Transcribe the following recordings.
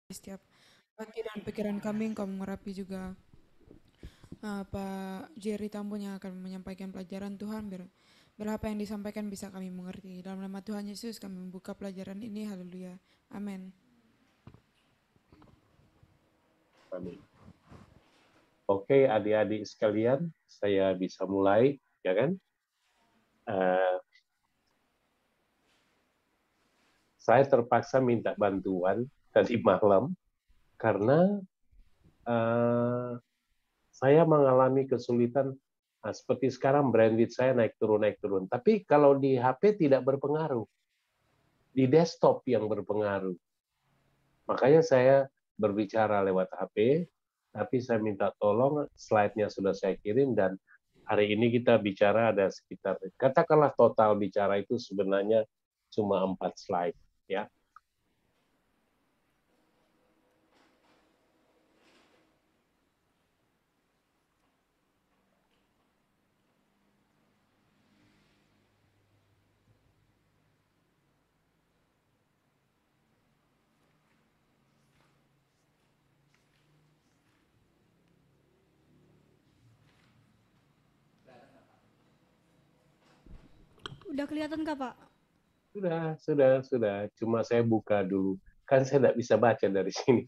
Setiap hati dan pikiran kami Engkau mengurapi juga. Pak Jerry Tambun yang akan menyampaikan pelajaran Tuhan, biar apa yang disampaikan bisa kami mengerti. Dalam nama Tuhan Yesus kami membuka pelajaran ini. Haleluya. Amin. Amin. Oke, adik-adik sekalian, saya bisa mulai, ya kan? Eh, saya terpaksa minta bantuan tadi malam karena eh, saya mengalami kesulitan. Seperti sekarang bandwidth saya naik turun. Tapi kalau di HP tidak berpengaruh, di desktop yang berpengaruh. Makanya saya berbicara lewat HP, tapi saya minta tolong, slide-nya sudah saya kirim, dan hari ini kita bicara ada sekitar, katakanlah total bicara itu sebenarnya cuma 4 slide. Ya. Udah kelihatan kah, Pak? Sudah. Cuma saya buka dulu. Kan saya tidak bisa baca dari sini.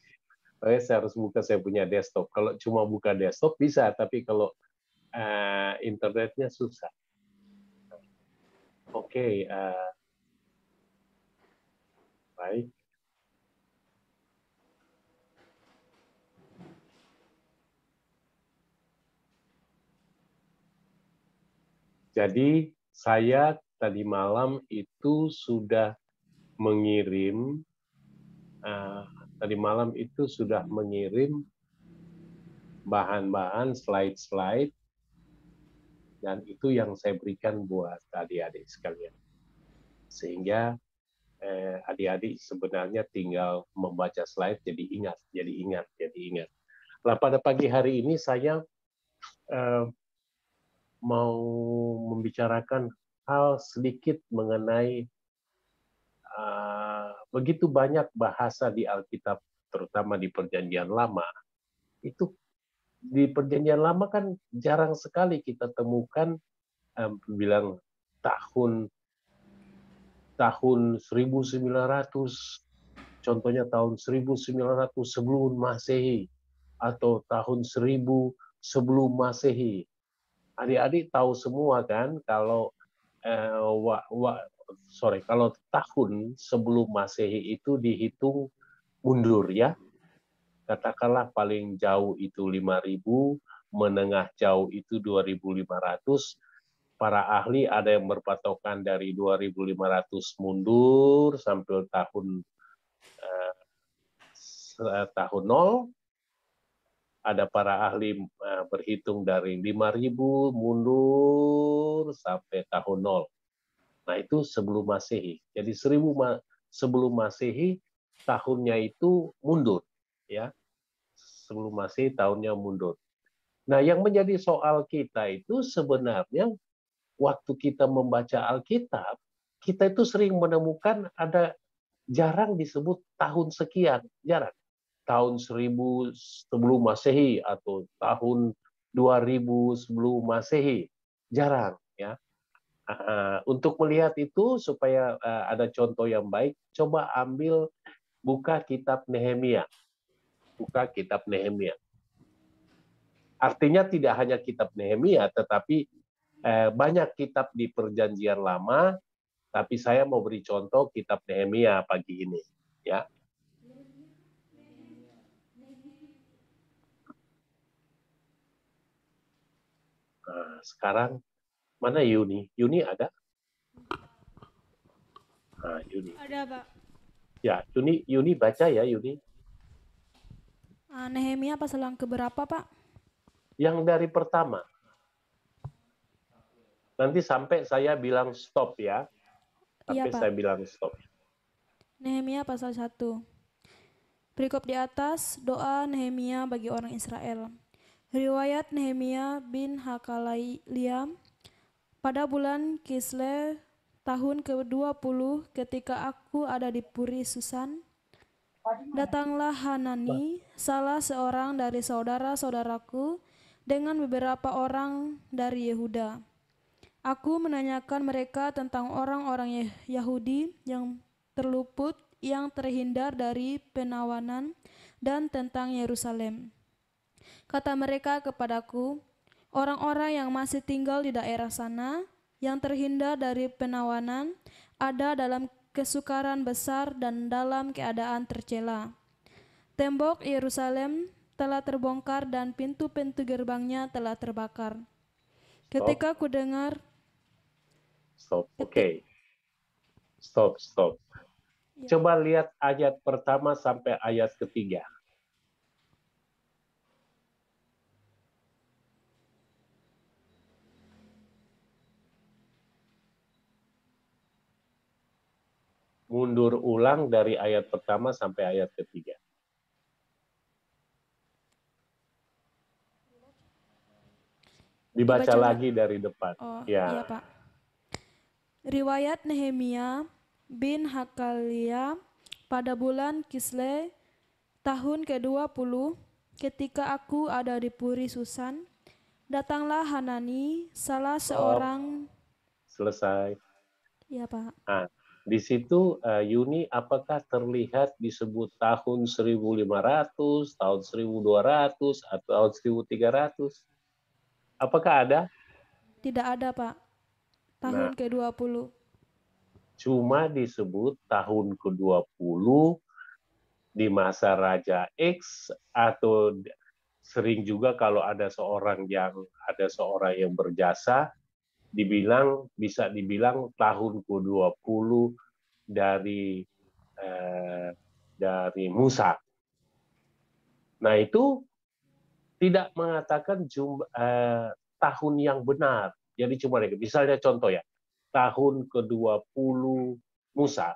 Makanya saya harus buka saya punya desktop. Kalau cuma buka desktop bisa, tapi kalau internetnya susah. Oke, baik. Jadi saya tadi malam itu sudah mengirim, bahan-bahan slide-slide, dan itu yang saya berikan buat adik-adik sekalian. Sehingga adik-adik sebenarnya tinggal membaca slide jadi ingat. Nah, pada pagi hari ini saya mau membicarakan hal sedikit mengenai begitu banyak bahasa di Alkitab, terutama di Perjanjian Lama. Itu di Perjanjian Lama kan jarang sekali kita temukan bilang tahun 1900, contohnya tahun 1900 sebelum Masehi atau tahun 1000 sebelum Masehi. Adik-adik tahu semua kan kalau kalau tahun sebelum Masehi itu dihitung mundur, ya. Katakanlah paling jauh itu 5.000, menengah jauh itu 2.500. Para ahli ada yang berpatokan dari 2.500 mundur sampai tahun 0. Ada para ahli berhitung dari 5.000 mundur sampai tahun 0. Nah, itu sebelum Masehi. Jadi 1000 sebelum Masehi tahunnya itu mundur, ya. Sebelum Masehi tahunnya mundur. Nah, yang menjadi soal kita itu sebenarnya waktu kita membaca Alkitab, kita itu sering menemukan ada jarang disebut tahun sekian, jarang. Tahun 1000 sebelum Masehi atau tahun 2000 sebelum Masehi, jarang, ya. Untuk melihat itu supaya ada contoh yang baik, coba buka kitab Nehemia. Buka kitab Nehemia. Artinya tidak hanya kitab Nehemia, tetapi banyak kitab di Perjanjian Lama, tapi saya mau beri contoh kitab Nehemia pagi ini, ya. Nah, sekarang mana Yuni? Yuni ada? Nah, Yuni. Ada, Pak. Ya, Yuni baca ya, Yuni. Nehemia pasal yang keberapa, Pak? Yang dari pertama. Nanti sampai saya bilang stop, ya. Iya, Sampai Pak. saya bilang stop. Nehemia pasal 1. Perikop di atas, doa Nehemia bagi orang Israel. Riwayat Nehemia bin Hakaliam, pada bulan Kislev tahun ke-20 ketika aku ada di Puri Susan, Datanglah Hanani, salah seorang dari saudara-saudaraku, dengan beberapa orang dari Yehuda. Aku menanyakan mereka tentang orang-orang Yahudi yang terluput, yang terhindar dari penawanan, dan tentang Yerusalem. Kata mereka kepadaku, orang-orang yang masih tinggal di daerah sana, yang terhindar dari penawanan, ada dalam kesukaran besar dan dalam keadaan tercela. Tembok Yerusalem telah terbongkar dan pintu-pintu gerbangnya telah terbakar. Stop, Ketika ku dengar, stop. keti- Oke, stop. ya, Coba lihat ayat pertama sampai ayat ketiga. Mundur ulang dari ayat pertama sampai ayat ketiga. Dibaca dibaca lagi dari depan. oh Ya, iya Pak. Riwayat Nehemia bin Hakalia pada bulan Kisle tahun ke-20, ketika aku ada di Puri Susan, datanglah Hanani, salah stop, seorang, selesai. ya Pak, Nah, di situ Yuni, apakah terlihat disebut tahun 1500, tahun 1200, atau tahun 1300? Apakah ada? tidak ada Pak, Nah, tahun ke-20. cuma disebut tahun ke-20 di masa Raja X, atau sering juga kalau ada seorang yang berjasa, bisa dibilang tahun ke-20 dari eh, dari Musa. Nah, itu tidak mengatakan tahun yang benar. Jadi cuma misalnya contoh ya, tahun ke-20 Musa,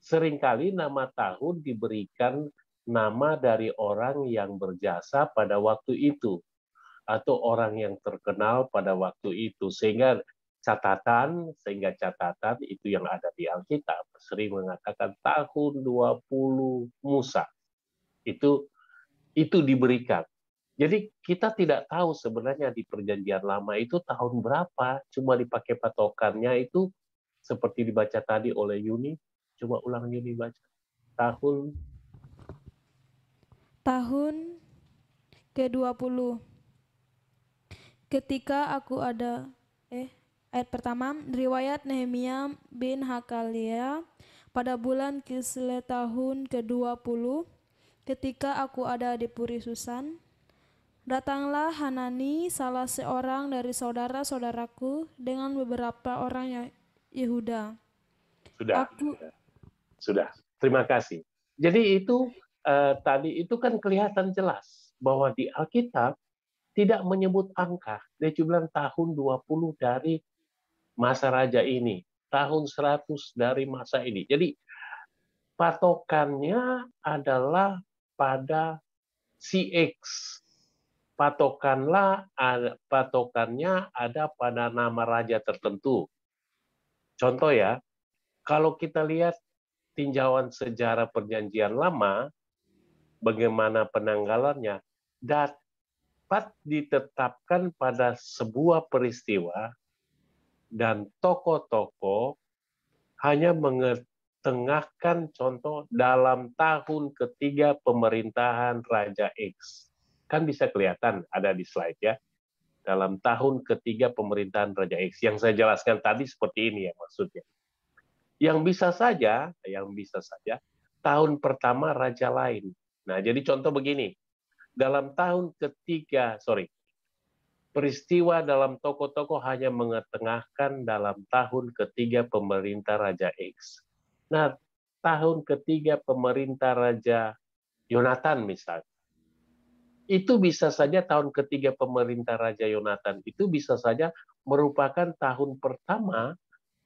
seringkali nama tahun diberikan nama dari orang yang berjasa pada waktu itu, atau orang yang terkenal pada waktu itu, sehingga catatan itu yang ada di Alkitab sering mengatakan tahun 20 Musa. Itu diberikan. Jadi kita tidak tahu sebenarnya di perjanjian lama itu tahun berapa, cuma dipakai patokannya itu seperti dibaca tadi oleh Yuni. Coba ulang Yuni baca. Tahun Tahun ke-20, ketika aku ada, ayat pertama, riwayat Nehemia bin Hakalia pada bulan Kisle tahun ke-20, ketika aku ada di Puri Susan, datanglah Hanani, salah seorang dari saudara-saudaraku, dengan beberapa orang Yehuda. sudah, Aku, sudah. Terima kasih. Jadi itu tadi itu kan kelihatan jelas bahwa di Alkitab tidak menyebut angka. Dia cuma bilang tahun 20 dari masa raja ini, tahun 100 dari masa ini. Jadi patokannya adalah pada CX. Patokannya ada pada nama raja tertentu. Contoh ya, kalau kita lihat tinjauan sejarah perjanjian lama, bagaimana penanggalannya, dapat ditetapkan pada sebuah peristiwa dan tokoh-tokoh hanya mengetengahkan contoh dalam tahun ketiga pemerintahan Raja X. Kan bisa kelihatan ada di slide ya. Dalam tahun ketiga pemerintahan Raja X. Yang saya jelaskan tadi seperti ini ya maksudnya. Yang bisa saja tahun pertama raja lain. Nah, jadi contoh begini. Dalam tahun ketiga, peristiwa dalam tokoh-tokoh hanya mengetengahkan dalam tahun ketiga pemerintah Raja X. Nah, tahun ketiga pemerintah Raja Yonatan misalnya, itu bisa saja tahun ketiga pemerintah Raja Yonatan itu bisa saja merupakan tahun pertama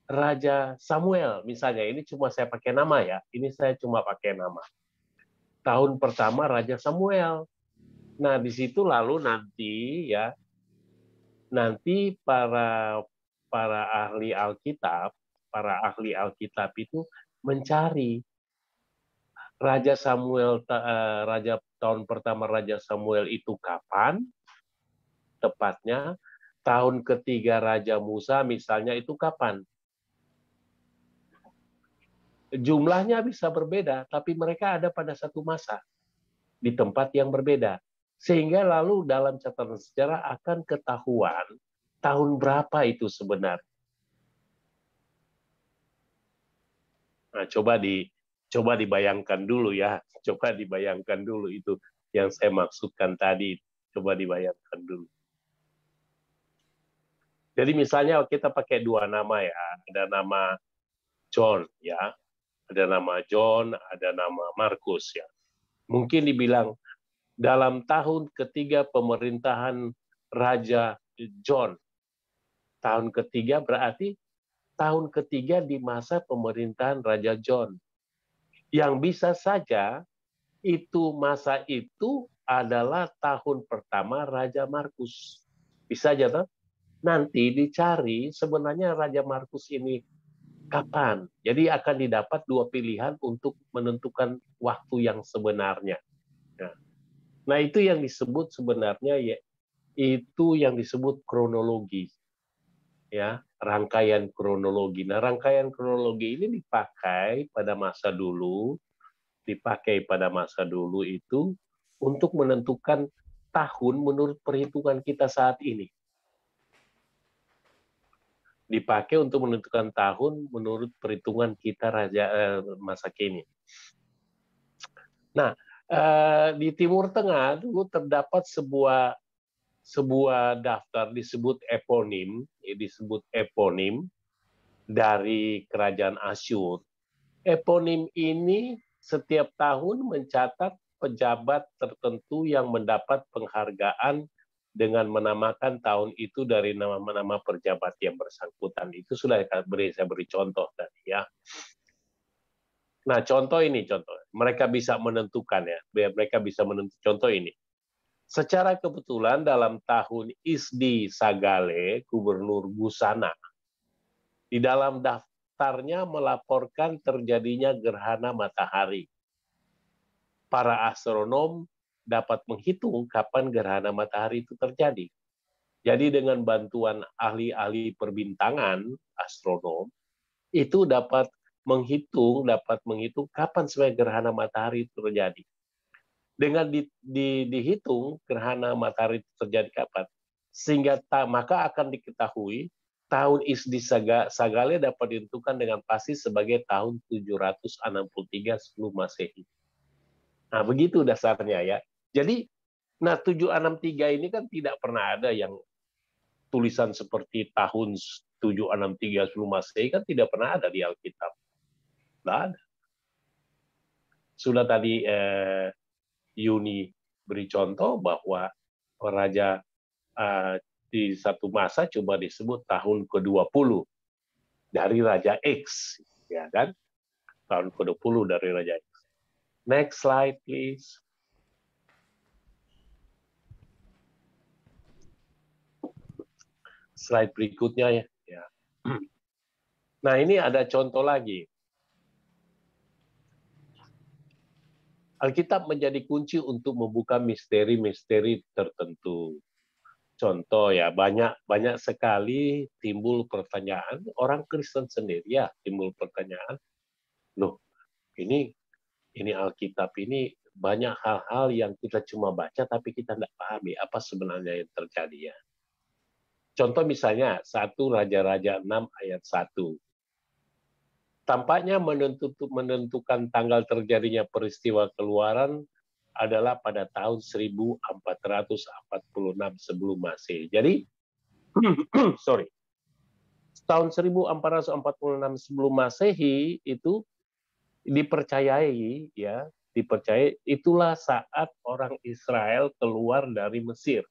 Raja Samuel. Misalnya, ini cuma saya pakai nama ya, ini saya cuma pakai nama. Tahun pertama Raja Samuel. Nah, di situ lalu nanti para ahli Alkitab itu mencari Raja Samuel, tahun pertama Raja Samuel itu kapan? Tepatnya tahun ketiga Raja Musa misalnya itu kapan? Jumlahnya bisa berbeda, tapi mereka ada pada satu masa di tempat yang berbeda. Sehingga lalu dalam catatan sejarah akan ketahuan tahun berapa itu sebenarnya. Nah, coba dibayangkan dulu ya. Coba dibayangkan dulu itu yang saya maksudkan tadi. Coba dibayangkan dulu. Jadi misalnya kita pakai dua nama ya. Ada nama John ya. Ada nama John, ada nama Markus ya. Mungkin dibilang dalam tahun ketiga pemerintahan Raja John. Tahun ketiga berarti tahun ketiga di masa pemerintahan Raja John. Yang bisa saja itu masa itu adalah tahun pertama Raja Markus. Bisa aja toh? Nanti dicari sebenarnya Raja Markus ini kapan. Jadi akan didapat dua pilihan untuk menentukan waktu yang sebenarnya. Nah, itu yang disebut sebenarnya ya, itu yang disebut kronologi. Ya, rangkaian kronologi. Nah, rangkaian kronologi ini dipakai pada masa dulu itu untuk menentukan tahun menurut perhitungan kita saat ini. Dipakai untuk menentukan tahun menurut perhitungan kita masa kini. Nah, di Timur Tengah dulu terdapat sebuah daftar disebut eponim dari kerajaan Asyur. Eponim ini setiap tahun mencatat pejabat tertentu yang mendapat penghargaan dengan menamakan tahun itu dari nama-nama pejabat yang bersangkutan. Itu sudah saya beri contoh tadi ya. Nah, contoh. Mereka bisa menentukan ya. Mereka bisa menentukan contoh ini. Secara kebetulan dalam tahun Isdi Sagale, Gubernur Busana, di dalam daftarnya melaporkan terjadinya gerhana matahari. Para astronom dapat menghitung kapan gerhana matahari itu terjadi. Jadi dengan bantuan ahli-ahli perbintangan, astronom, itu dapat menghitung kapan sebenarnya gerhana matahari itu terjadi. Dengan dihitung gerhana matahari itu terjadi kapan, sehingga maka akan diketahui tahun Isdi Sagale dapat ditentukan dengan pasti sebagai tahun 763 sebelum Masehi. Nah, begitu dasarnya ya. Jadi, 763 ini kan tidak pernah ada yang tulisan seperti tahun 763 sebelum Masehi kan tidak pernah ada di Alkitab. Tidak ada. Sudah tadi Yuni beri contoh bahwa Raja di satu masa coba disebut tahun ke-20 dari Raja X, ya kan? Tahun ke-20 dari Raja X. Next slide, please. Slide berikutnya ya. Nah, ini ada contoh lagi. Alkitab menjadi kunci untuk membuka misteri-misteri tertentu. Contoh ya, banyak sekali timbul pertanyaan, orang Kristen sendiri ya timbul pertanyaan, loh, ini Alkitab ini banyak hal-hal yang kita cuma baca tapi kita tidak pahami apa sebenarnya yang terjadi ya. Contoh misalnya 1 Raja-Raja 6 ayat 1. Tampaknya menentukan tanggal terjadinya peristiwa keluaran adalah pada tahun 1446 sebelum Masehi. Jadi, tahun 1446 sebelum Masehi itu dipercayai itulah saat orang Israel keluar dari Mesir.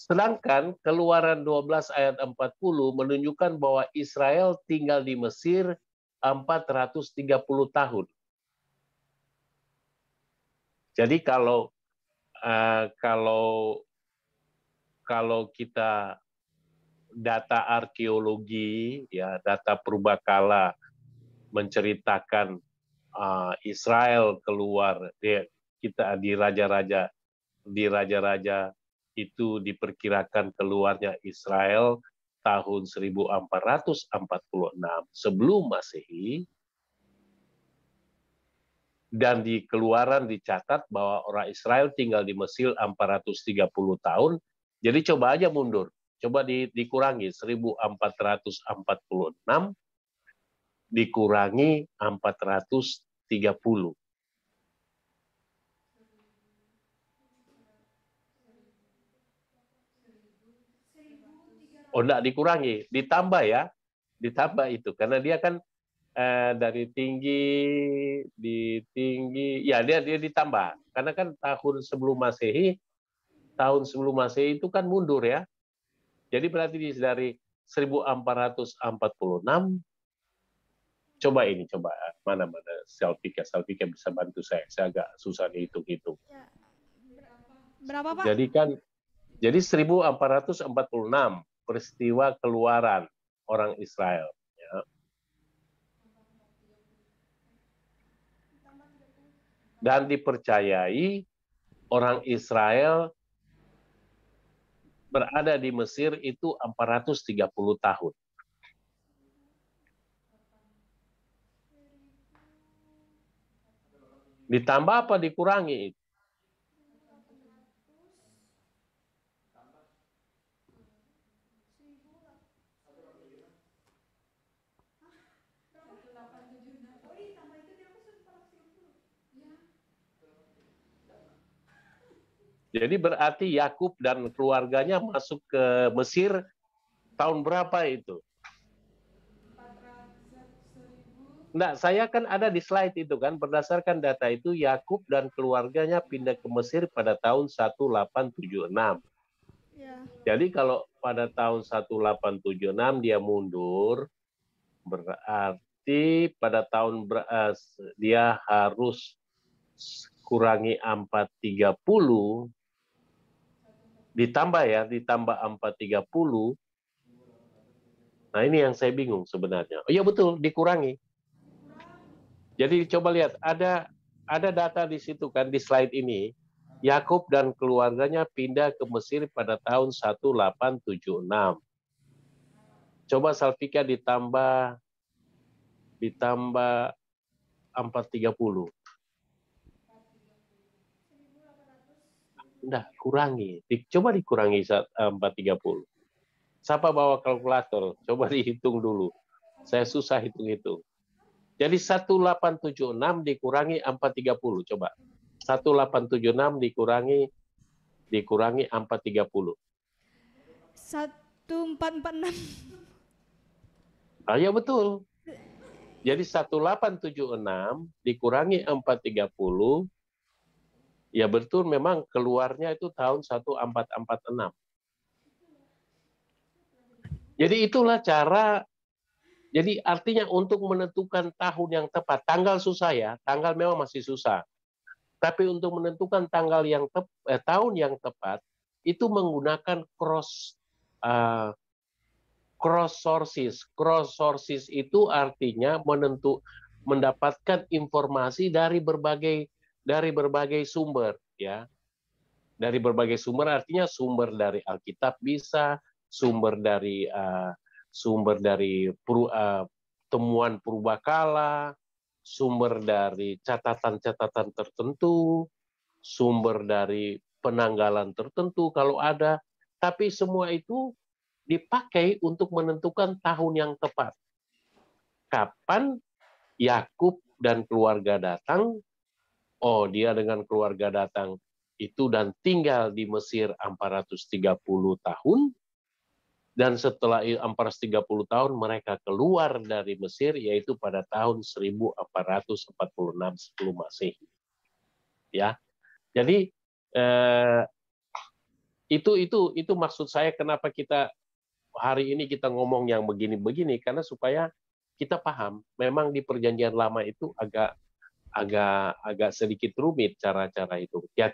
Sedangkan Keluaran 12 ayat 40 menunjukkan bahwa Israel tinggal di Mesir 430 tahun. Jadi kalau kita data arkeologi, ya data purbakala menceritakan Israel keluar, kita di raja-raja itu diperkirakan keluarnya Israel tahun 1446 sebelum Masehi, dan di Keluaran dicatat bahwa orang Israel tinggal di Mesir 430 tahun. Jadi coba aja mundur, coba dikurangi 1446 dikurangi 430. Oh, enggak dikurangi, ditambah ya. Ditambah itu karena dia kan dari tinggi ya dia ditambah. Karena kan tahun sebelum Masehi itu kan mundur ya. Jadi berarti dari 1446 coba mana Salvika bisa bantu saya agak susah dihitung-hitung. Berapa, Pak? Jadi 1446 peristiwa keluaran orang Israel. Ya. Dan dipercayai orang Israel berada di Mesir itu 430 tahun. Ditambah apa dikurangi? Jadi berarti Yakub dan keluarganya masuk ke Mesir tahun berapa itu? Nah, saya kan ada di slide itu kan, berdasarkan data itu Yakub dan keluarganya pindah ke Mesir pada tahun 1876. Ya. Jadi kalau pada tahun 1876 dia mundur, berarti pada tahun dia harus kurangi 430, ditambah 430. Nah, ini yang saya bingung sebenarnya. Oh iya betul, dikurangi. Jadi coba lihat, ada data di situ kan, di slide ini. Yakub dan keluarganya pindah ke Mesir pada tahun 1876. Coba Salvika ditambah 430. Udah, kurangi. Coba dikurangi 430. Siapa bawa kalkulator? Coba dihitung dulu. Saya susah hitung-hitung. Jadi 1876 dikurangi 430. Coba. 1876 dikurangi 430. 1446. Ah, ya betul. Jadi 1876 dikurangi 430, ya betul memang keluarnya itu tahun 1446. Jadi itulah cara, jadi artinya untuk menentukan tahun yang tepat, tanggal susah ya, tanggal memang masih susah. Tapi untuk menentukan tahun yang tepat, itu menggunakan cross sources. Cross sources itu artinya mendapatkan informasi dari berbagai sumber, ya. Dari berbagai sumber artinya sumber dari Alkitab bisa, sumber dari temuan purbakala, sumber dari catatan-catatan tertentu, sumber dari penanggalan tertentu kalau ada, tapi semua itu dipakai untuk menentukan tahun yang tepat. Kapan Yakub dan keluarga datang? Oh, dia dengan keluarga datang itu dan tinggal di Mesir 430 tahun. Dan setelah 430 tahun mereka keluar dari Mesir, yaitu pada tahun 1446 sebelum Masehi. Ya, jadi itu maksud saya kenapa kita hari ini kita ngomong yang begini-begini, karena supaya kita paham memang di Perjanjian Lama itu agak sedikit rumit cara-cara itu. Ya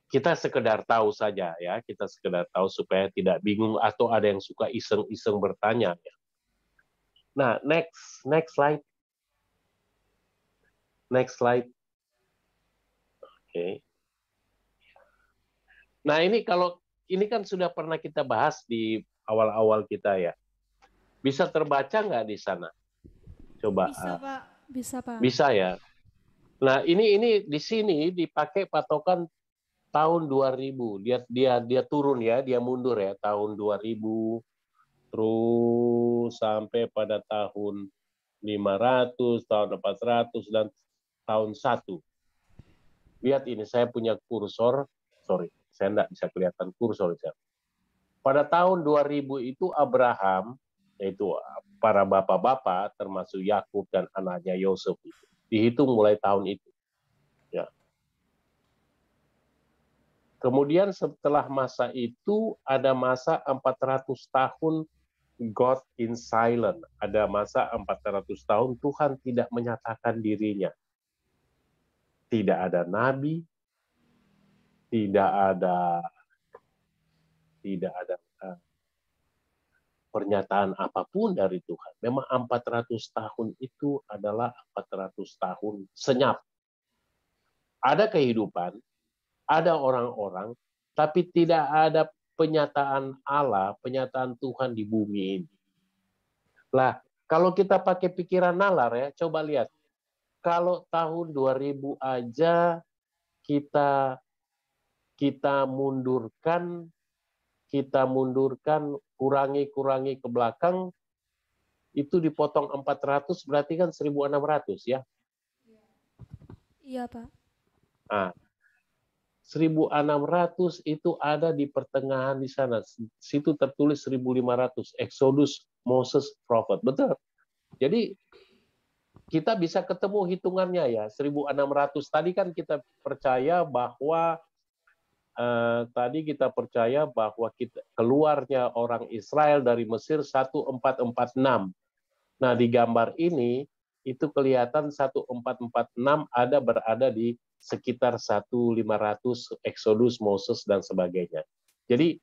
kita sekedar tahu saja ya, kita sekedar tahu supaya tidak bingung atau ada yang suka iseng-iseng bertanya. Ya. Nah, next slide. Next slide. Oke. Nah, ini kan sudah pernah kita bahas di awal-awal kita ya. Bisa terbaca nggak di sana? Coba. Bisa, Pak. Bisa, Pak. Bisa ya. Nah, ini di sini dipakai patokan tahun 2000. Dia turun ya, dia mundur ya tahun 2000 terus sampai pada tahun 500, tahun 400 dan tahun 1. Lihat ini, saya punya kursor. Sorry, saya enggak bisa kelihatan kursor. Pada tahun 2000 itu Abraham, yaitu para bapak-bapak termasuk Yakub dan anaknya Yosef itu dihitung mulai tahun itu. Ya. Kemudian setelah masa itu ada masa 400 tahun God in silent. Ada masa 400 tahun Tuhan tidak menyatakan dirinya. Tidak ada nabi, tidak ada pernyataan apapun dari Tuhan. Memang 400 tahun itu adalah 400 tahun senyap. Ada kehidupan, ada orang-orang, tapi tidak ada penyataan Allah, penyataan Tuhan di bumi ini. Lah, kalau kita pakai pikiran nalar ya, coba lihat. Kalau tahun 2000 aja kita mundurkan, kurangi ke belakang, itu dipotong 400 berarti kan 1600 ya. Iya, Pak. Nah, 1600 itu ada di pertengahan di sana. Situ tertulis 1500, Exodus, Moses, Prophet. Betul. Jadi kita bisa ketemu hitungannya ya, 1600. Tadi kan kita percaya bahwa keluarnya orang Israel dari Mesir 1446. Nah, di gambar ini itu kelihatan 1446 berada di sekitar 1500 Exodus, Moses dan sebagainya. Jadi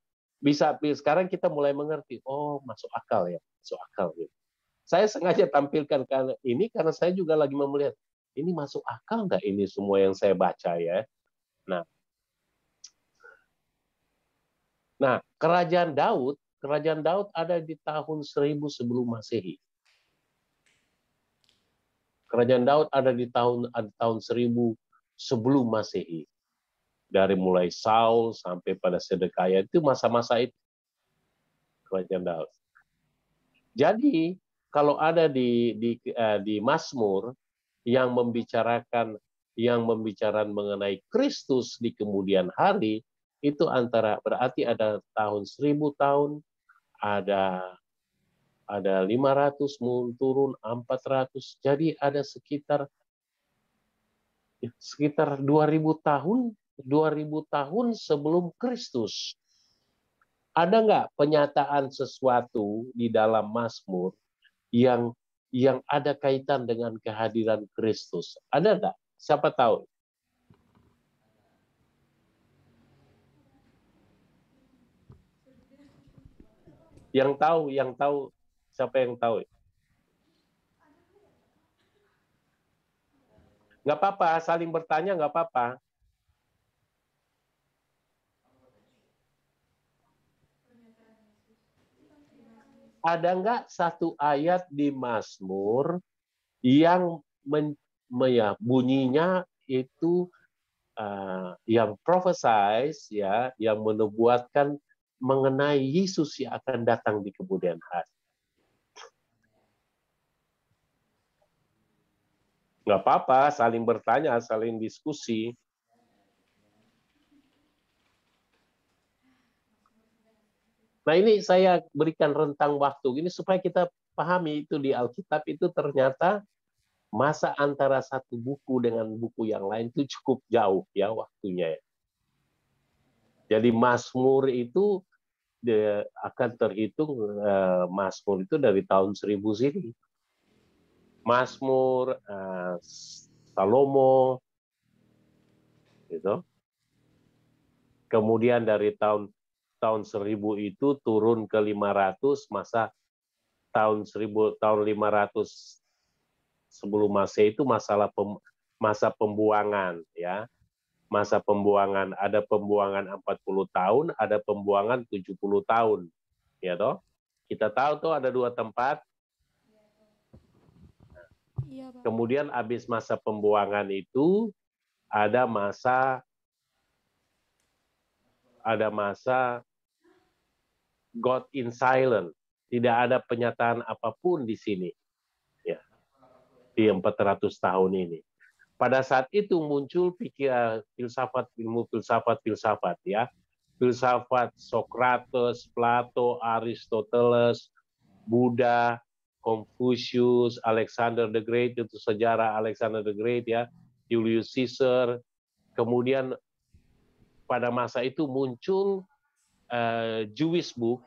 sekarang kita mulai mengerti, oh masuk akal ya, masuk akal gitu. Saya sengaja tampilkan ini karena saya juga lagi melihat ini masuk akal nggak ini semua yang saya baca ya. Nah, kerajaan Daud ada di tahun 1000 sebelum Masehi. Kerajaan Daud ada di tahun 1000 sebelum Masehi. Dari mulai Saul sampai pada Sedekaya itu masa-masa itu kerajaan Daud. Jadi kalau ada di Mazmur yang membicarakan mengenai Kristus di kemudian hari, itu berarti ada tahun 1000 tahun, ada 500 turun 400, jadi ada sekitar 2000 tahun sebelum Kristus. Ada nggak penyataan sesuatu di dalam Mazmur yang ada kaitan dengan kehadiran Kristus? Ada nggak? Siapa tahu? Yang tahu, siapa yang tahu? Nggak apa-apa, saling bertanya nggak apa-apa. Ada nggak satu ayat di Mazmur yang bunyinya itu yang prophesize ya, yang menubuatkan mengenai Yesus yang akan datang di kemudian hari? Nggak apa-apa, saling bertanya, saling diskusi. Nah, ini saya berikan rentang waktu ini supaya kita pahami itu di Alkitab itu ternyata masa antara satu buku dengan buku yang lain itu cukup jauh ya waktunya. Jadi Mazmur itu akan terhitung Mazmur itu dari tahun 1000 sini. Mazmur, Salomo, gitu. Kemudian dari tahun 1000 itu turun ke 500, masa tahun 500 sebelum Masehi itu masa pembuangan, ya. Masa pembuangan, ada pembuangan 40 tahun, ada pembuangan 70 tahun. Ya toh? Kita tahu tuh ada 2 tempat. Iya, Pak. Kemudian habis masa pembuangan itu ada masa God in silent. Tidak ada penyataan apapun di sini. Ya. Di 400 tahun ini. Pada saat itu muncul ilmu filsafat ya. Filsafat Socrates, Plato, Aristoteles, Buddha, Confucius, Alexander the Great, itu sejarah Alexander the Great ya, Julius Caesar. Kemudian pada masa itu muncul Jewish book,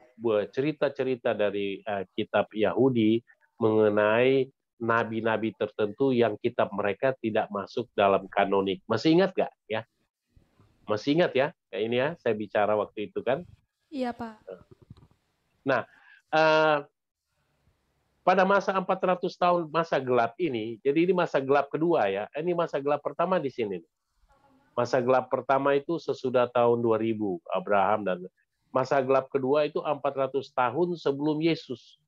cerita-cerita dari kitab Yahudi mengenai nabi-nabi tertentu yang kitab mereka tidak masuk dalam kanonik. Masih ingat nggak ya? Masih ingat ya? Kayak ini ya, saya bicara waktu itu kan. Iya, Pak. Nah, pada masa 400 tahun masa gelap ini, jadi ini masa gelap kedua ya. Ini masa gelap pertama di sini. Masa gelap pertama itu sesudah tahun 2000, Abraham dan masa gelap kedua itu 400 tahun sebelum Yesus.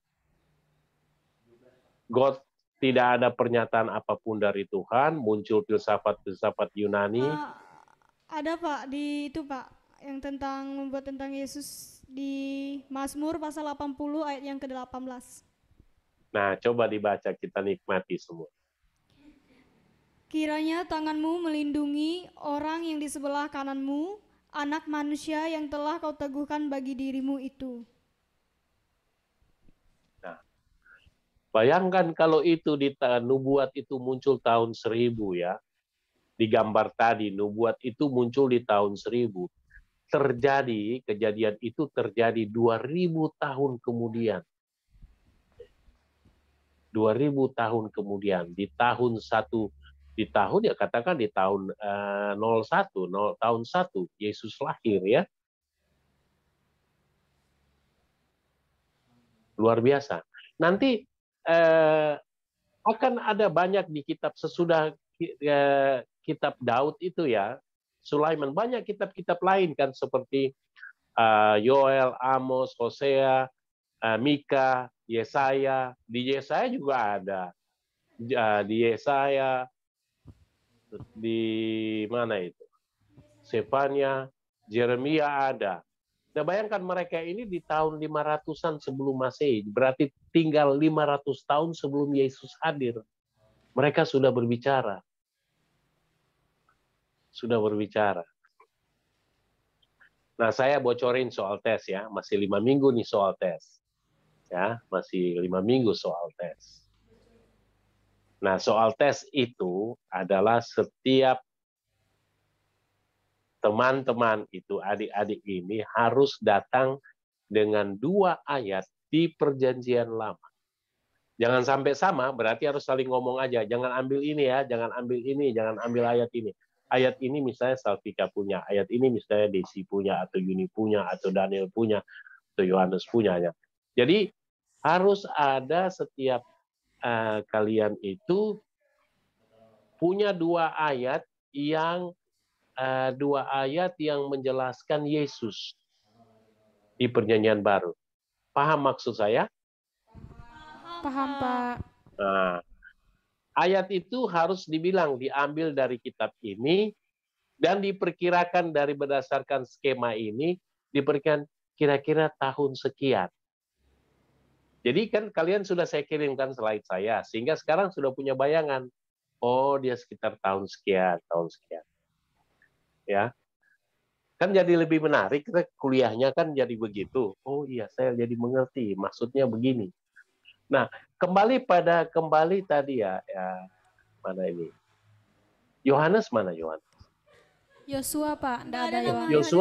God tidak ada pernyataan apapun dari Tuhan, muncul filsafat-filsafat Yunani. Ada Pak, di itu Pak, yang membuat tentang Yesus di Mazmur pasal 80 ayat yang ke-18. Nah, coba dibaca, kita nikmati semua. Kiranya tanganmu melindungi orang yang di sebelah kananmu, anak manusia yang telah kau teguhkan bagi dirimu itu. Nah, bayangkan kalau itu di nubuat itu muncul tahun 1000 ya. Di gambar tadi, nubuat itu muncul di tahun 1000. Terjadi, kejadian itu terjadi 2000 tahun kemudian. 2000 tahun kemudian, di tahun ya katakan di tahun 01, tahun 1, Yesus lahir ya. Luar biasa. Nanti akan ada banyak di kitab sesudah kitab Daud itu ya, Sulaiman, banyak kitab-kitab lain kan seperti Yoel, Amos, Hosea, Mika, Yesaya. Di Yesaya juga ada. Di Yesaya, di mana itu? Sefania, Jeremia ada. Nah, bayangkan mereka ini di tahun 500-an sebelum Masehi, berarti tinggal 500 tahun sebelum Yesus hadir. Mereka sudah berbicara. Nah, saya bocorin soal tes ya, masih 5 minggu nih soal tes. Ya, masih 5 minggu soal tes. Nah, soal tes itu adalah setiap teman-teman itu, adik-adik ini harus datang dengan 2 ayat di Perjanjian Lama. Jangan sampai sama, berarti harus saling ngomong aja. Jangan ambil ini ya, jangan ambil ini, jangan ambil ayat ini. Ayat ini misalnya Salvika punya, ayat ini misalnya Desi punya, atau Yuni punya, atau Daniel punya, atau Yohanes punya. Jadi harus ada setiap kalian itu punya 2 ayat yang menjelaskan Yesus di Perjanjian Baru. Paham maksud saya? Paham, Pak. Nah, ayat itu harus diambil dari kitab ini dan diperkirakan dari berdasarkan skema ini, diperkirakan kira-kira tahun sekian. Jadi kan kalian sudah saya kirimkan slide saya, sehingga sekarang sudah punya bayangan. Oh, dia sekitar tahun sekian. Ya. Kan jadi lebih menarik, kita kuliahnya kan jadi begitu. Oh iya, saya jadi mengerti, maksudnya begini. Nah, kembali tadi ya mana ini? Yohanes mana Yohanes? Yosua, Pak. Enggak ada nama Yohanes.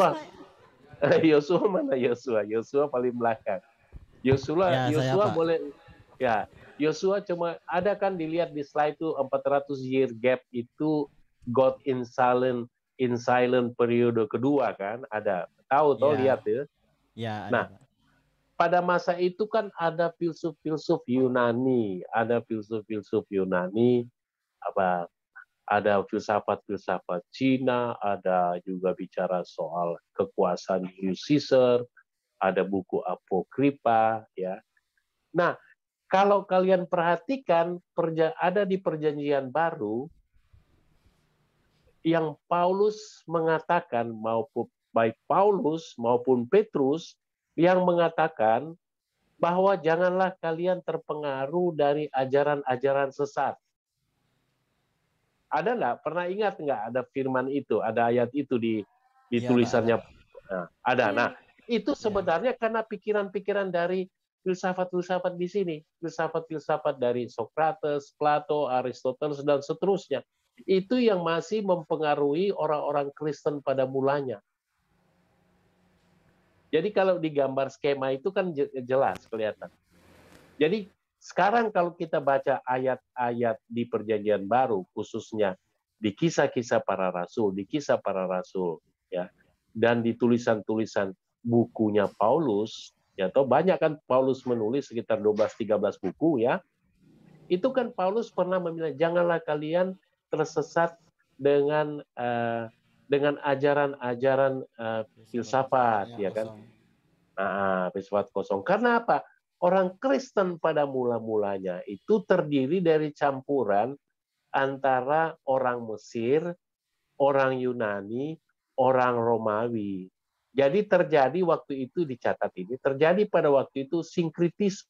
Yosua mana Yosua? Yosua paling belakang. Yosua boleh ya. Yosua cuma ada kan dilihat di slide itu 400 year gap itu God in silent periode kedua kan ada. Tahu lihat ya. Ya, ada, nah, Pak. Pada masa itu kan ada filsuf Yunani, ada filsafat-filsafat Cina, ada juga bicara soal kekuasaan Julius Caesar, ada buku Apokripa, ya. Nah, kalau kalian perhatikan ada di Perjanjian Baru yang Paulus mengatakan, maupun baik Paulus maupun Petrus yang mengatakan bahwa janganlah kalian terpengaruh dari ajaran-ajaran sesat. Ada nggak? Pernah ingat nggak ada firman itu, ada ayat itu di Iya, Pak, tulisannya? ada. Nah, ada. Iya. Nah, itu sebenarnya karena pikiran-pikiran dari filsafat-filsafat di sini, filsafat-filsafat dari Socrates, Plato, Aristoteles dan seterusnya. Itu yang masih mempengaruhi orang-orang Kristen pada mulanya. Jadi kalau digambar skema itu kan jelas kelihatan. Jadi sekarang kalau kita baca ayat-ayat di Perjanjian Baru, khususnya di kisah-kisah para rasul, ya, dan di tulisan-tulisan bukunya Paulus, ya, atau banyak kan Paulus menulis sekitar 12-13 buku, ya. Itu kan Paulus pernah membilang, janganlah kalian tersesat dengan ajaran-ajaran filsafat, ya kan? Filsafat kosong. Karena apa? Orang Kristen pada mula-mulanya itu terdiri dari campuran antara orang Mesir, orang Yunani, orang Romawi. Jadi terjadi waktu itu, dicatat ini, terjadi pada waktu itu sinkritisme.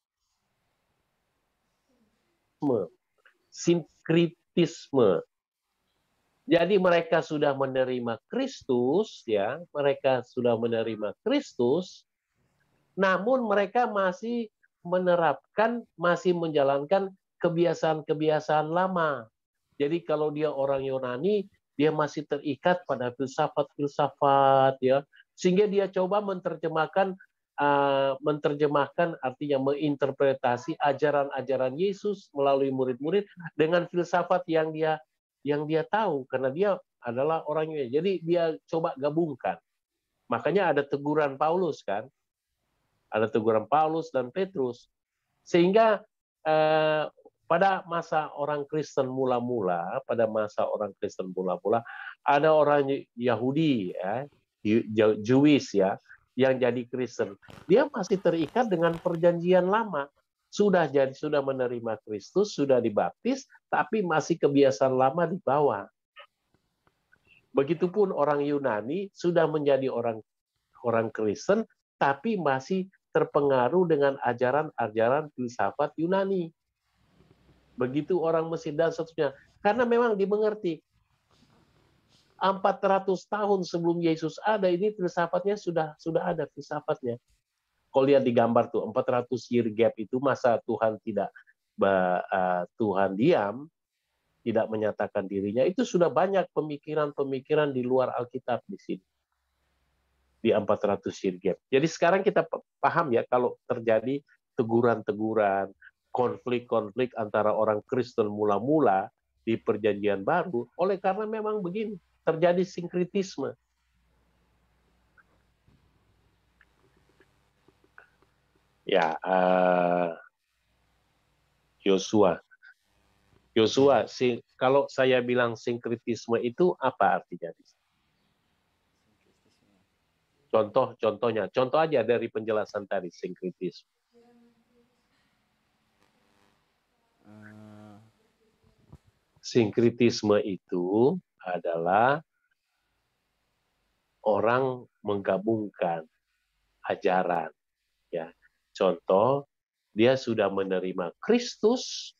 Jadi mereka sudah menerima Kristus, ya, mereka sudah menerima Kristus, namun mereka masih masih menjalankan kebiasaan-kebiasaan lama. Jadi kalau dia orang Yunani, dia masih terikat pada filsafat-filsafat, ya, sehingga dia coba menerjemahkan artinya menginterpretasi ajaran-ajaran Yesus melalui murid-murid dengan filsafat yang dia tahu, karena dia adalah orang Yunani. Jadi dia coba gabungkan. Makanya ada teguran Paulus, kan? Ada teguran Paulus dan Petrus. Sehingga pada masa orang Kristen mula-mula, ada orang Yahudi, ya, Jewish, ya, yang jadi Kristen. Dia masih terikat dengan perjanjian lama. Sudah menerima Kristus, sudah dibaptis, tapi masih kebiasaan lama di bawah. Begitupun orang Yunani sudah menjadi orang Kristen, tapi masih terpengaruh dengan ajaran-ajaran filsafat Yunani. Begitu orang Mesir dan seterusnya. Karena memang dimengerti. 400 tahun sebelum Yesus ada, ini filsafatnya sudah ada filsafatnya. Kalau lihat di gambar tuh, 400 year gap itu masa Tuhan Tuhan diam, tidak menyatakan dirinya, itu sudah banyak pemikiran-pemikiran di luar Alkitab di sini. Di 400 year gap. Jadi sekarang kita paham, ya, kalau terjadi teguran-teguran, konflik-konflik antara orang Kristen mula-mula di Perjanjian Baru, oleh karena memang begini, terjadi sinkritisme. Ya, Yosua, kalau saya bilang sinkritisme itu apa artinya? Contoh aja dari penjelasan tadi, sinkritisme. Sinkritisme itu adalah orang menggabungkan ajaran, ya. Contoh, dia sudah menerima Kristus,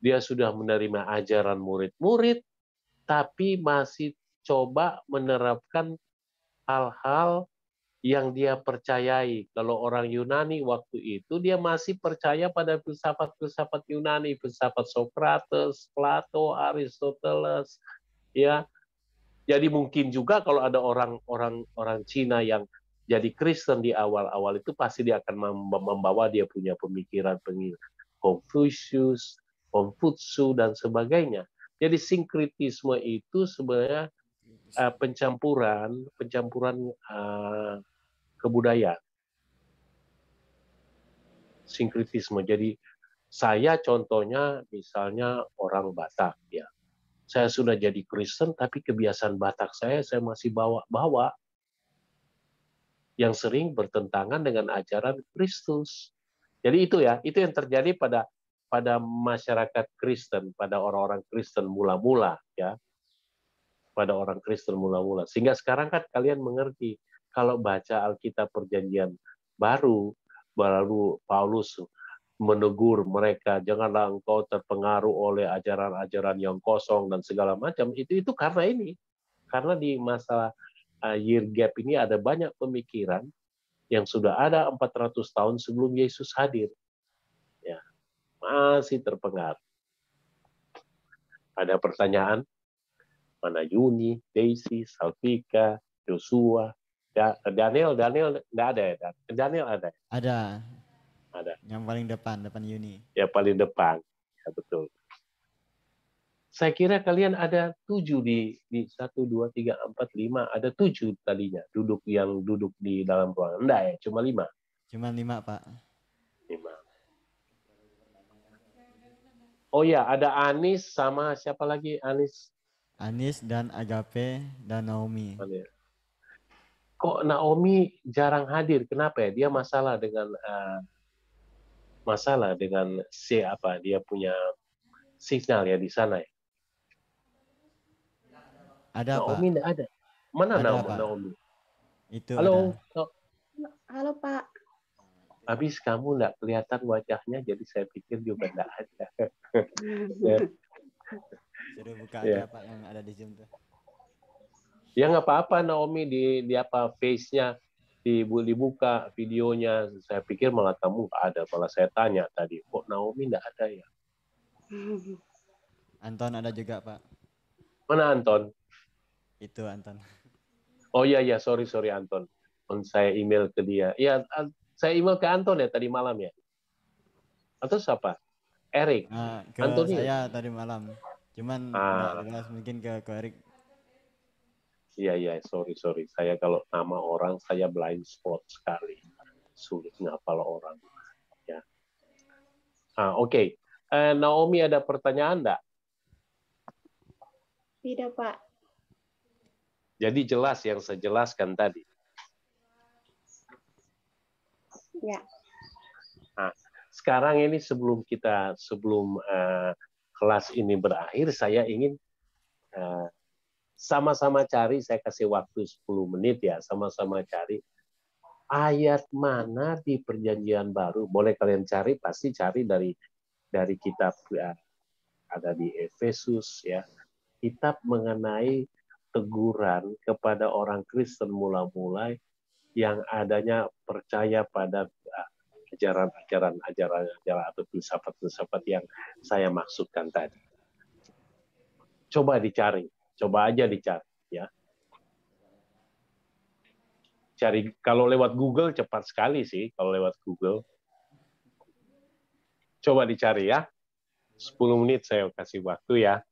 dia sudah menerima ajaran murid-murid, tapi masih coba menerapkan hal-hal yang dia percayai. Kalau orang Yunani waktu itu, dia masih percaya pada filsafat-filsafat Yunani, filsafat Socrates, Plato, Aristoteles, ya. Jadi mungkin juga kalau ada orang Cina yang jadi Kristen di awal-awal itu, pasti dia akan membawa dia punya pemikiran Konfusius, Konfutsu dan sebagainya. Jadi sinkritisme itu sebenarnya pencampuran kebudayaan. Sinkritisme. Jadi saya contohnya misalnya orang Batak, ya. Saya sudah jadi Kristen, tapi kebiasaan Batak saya masih bawa-bawa yang sering bertentangan dengan ajaran Kristus. Jadi itu ya, itu yang terjadi pada masyarakat Kristen, pada orang-orang Kristen mula-mula ya, pada orang Kristen mula-mula. Sehingga sekarang kan kalian mengerti kalau baca Alkitab Perjanjian Baru Paulus menegur mereka, janganlah engkau terpengaruh oleh ajaran-ajaran yang kosong dan segala macam. Itu karena ini. Karena di masa year gap ini ada banyak pemikiran yang sudah ada 400 tahun sebelum Yesus hadir. Ya, masih terpengaruh. Ada pertanyaan? Mana Yuni, Daisy, Salvika, Joshua, Daniel enggak ada ya? Daniel ada. Ada. Yang paling depan Yuni. Ya paling depan. Ya betul. Saya kira kalian ada 7 di 1, 2, 3, 4, 5. Ada 7 tadinya duduk di dalam ruangan. Enggak ya, cuma 5. Cuma 5, Pak. 5. Oh ya, ada Anis sama siapa lagi? Anis dan Agape dan Naomi. Kok Naomi jarang hadir? Kenapa ya? Dia masalah dengan dia punya signal ya di sana ya. Ada, Naomi Pak. enggak ada. Mana Ada, Pak. Naomi? Itu Halo. ada. Halo Pak. Habis kamu enggak kelihatan wajahnya, jadi saya pikir juga enggak ada. Ya. Suruh buka Ya. aja, Pak, yang ada di Zoom tuh. Ya nggak apa-apa Naomi di apa face-nya dibuka videonya. Saya pikir malah kamu nggak ada. Malah saya tanya tadi, kok Naomi nggak ada ya? Anton ada juga, Pak. Mana Anton? Itu Anton. Oh iya sorry Anton. Saya email ke dia. Iya, saya email ke Anton ya tadi malam ya. Atau siapa? Erik. Ke Antoni. saya tadi malam. Cuman nggak jelas, mungkin ke Erik. Iya, sorry. Saya kalau nama orang saya blind spot sekali. Sulit ngapal orang. Ya. Oke. Naomi ada pertanyaan enggak? Tidak Pak. Jadi jelas yang saya jelaskan tadi. Ya. Nah, sekarang ini sebelum kelas ini berakhir, saya ingin sama-sama cari, saya kasih waktu 10 menit ya, sama-sama cari ayat mana di Perjanjian Baru. Boleh kalian cari, pasti cari dari kitab ada di Efesus ya. Kitab mengenai teguran kepada orang Kristen mula-mula yang adanya percaya pada ajaran atau filsafat yang saya maksudkan tadi. Coba aja dicari ya. Cari kalau lewat Google cepat sekali sih kalau lewat Google. Coba dicari ya. 10 menit saya kasih waktu ya.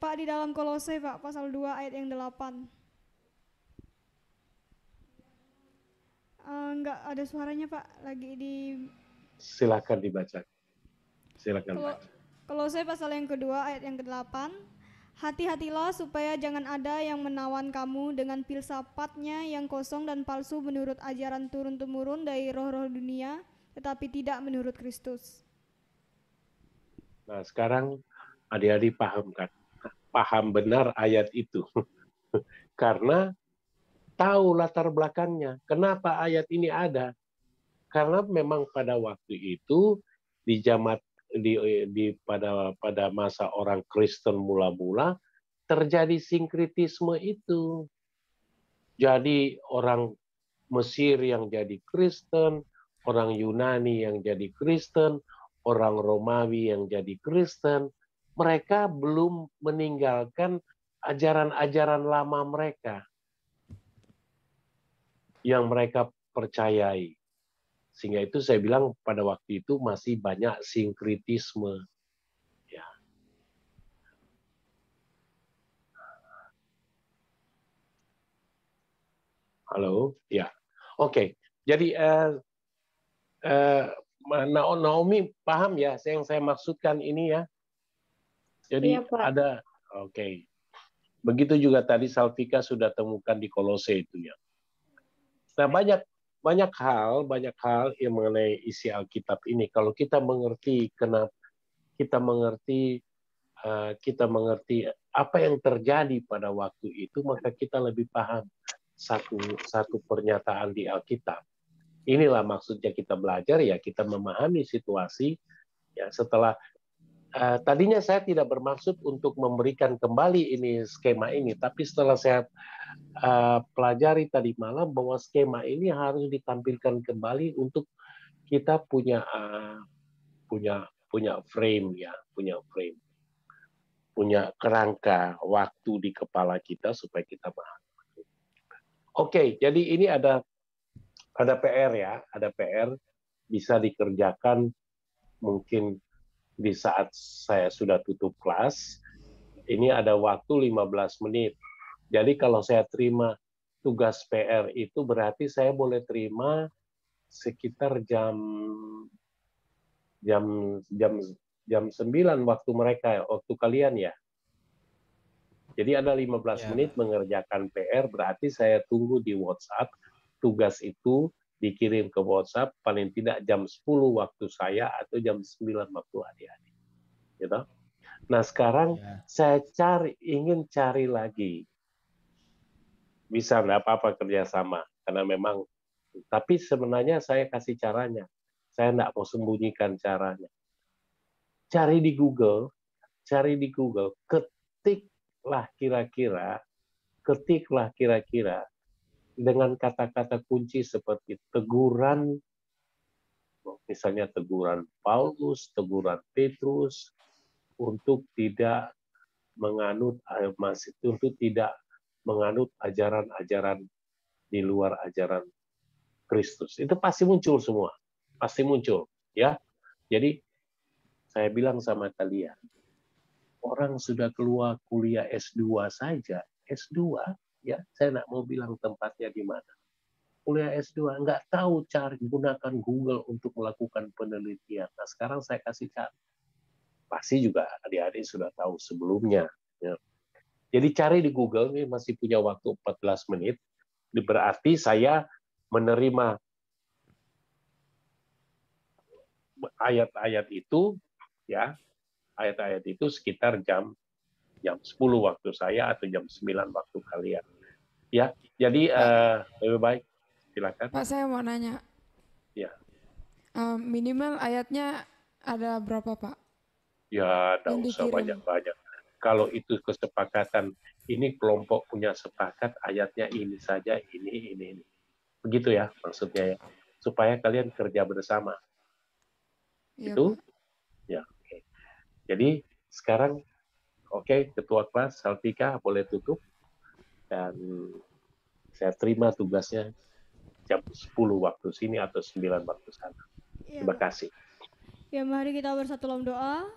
Pak, di dalam Kolose, Pak, pasal 2 ayat yang 8. Enggak ada suaranya, Pak. Lagi di Silakan dibaca. Silakan Kolo- baca. Kolose pasal yang kedua ayat yang ke-8. Hati-hatilah supaya jangan ada yang menawan kamu dengan filsafatnya yang kosong dan palsu menurut ajaran turun-temurun dari roh-roh dunia, tetapi tidak menurut Kristus. Nah, sekarang adik-adik paham kan? Paham benar ayat itu. Karena tahu latar belakangnya. Kenapa ayat ini ada? Karena memang pada waktu itu di pada masa orang Kristen mula-mula terjadi sinkritisme itu. Jadi orang Mesir yang jadi Kristen, orang Yunani yang jadi Kristen, orang Romawi yang jadi Kristen, mereka belum meninggalkan ajaran-ajaran lama mereka yang mereka percayai. Sehingga itu saya bilang pada waktu itu masih banyak sinkritisme. Ya. Halo, ya. Oke. Jadi Naomi paham ya yang saya maksudkan ini ya. Jadi Iya, Pak. ada, oke. Begitu juga tadi Salvika sudah temukan di Kolose itu ya. Nah banyak hal yang mengenai isi Alkitab ini. Kalau kita mengerti kita mengerti apa yang terjadi pada waktu itu, maka kita lebih paham satu pernyataan di Alkitab. Inilah maksudnya kita belajar ya, kita memahami situasi ya. Setelah tadinya saya tidak bermaksud untuk memberikan kembali ini skema ini, tapi setelah saya pelajari tadi malam bahwa skema ini harus ditampilkan kembali untuk kita punya frame ya, punya kerangka waktu di kepala kita supaya kita paham. Oke, jadi ini ada PR ya, ada PR bisa dikerjakan mungkin di saat saya sudah tutup kelas. Ini ada waktu 15 menit. Jadi kalau saya terima tugas PR itu berarti saya boleh terima sekitar jam 9 waktu mereka, waktu kalian ya. Jadi ada 15 menit mengerjakan PR, berarti saya tunggu di WhatsApp. Tugas itu dikirim ke WhatsApp paling tidak jam 10 waktu saya atau jam 9 waktu adik-adik. Gitu. Nah sekarang saya ingin cari lagi. Bisa nggak apa-apa kerjasama, karena memang, tapi sebenarnya saya kasih caranya. Saya nggak mau sembunyikan caranya. Cari di Google, ketiklah kira-kira dengan kata-kata kunci seperti teguran, misalnya teguran Paulus, teguran Petrus, untuk tidak menganut ajaran-ajaran di luar ajaran Kristus. Itu pasti muncul semua, pasti muncul, ya. Jadi saya bilang sama kalian, orang sudah keluar kuliah S2 saja, S2, ya, saya nggak mau bilang tempatnya di mana. Kuliah S2 nggak tahu cara gunakan Google untuk melakukan penelitian. Nah sekarang saya kasih cara. Pasti juga adik-adik sudah tahu sebelumnya. Ya. Jadi cari di Google, ini masih punya waktu 14 menit. Berarti saya menerima ayat-ayat itu, ya, ayat-ayat itu sekitar jam 10 waktu saya atau jam 9 waktu kalian. Ya, jadi lebih baik silakan. Pak, saya mau nanya. Ya. Minimal ayatnya ada berapa, Pak? Ya, tidak usah banyak-banyak. Kalau itu kesepakatan, ini kelompok punya sepakat ayatnya ini saja, ini. Begitu ya maksudnya ya. Supaya kalian kerja bersama. Ya, itu? Pak. Ya, oke. Jadi sekarang, oke, Ketua kelas Salvika boleh tutup. Dan saya terima tugasnya jam 10 waktu sini atau 9 waktu sana. Terima kasih. Ya, mari kita bersatu dalam doa.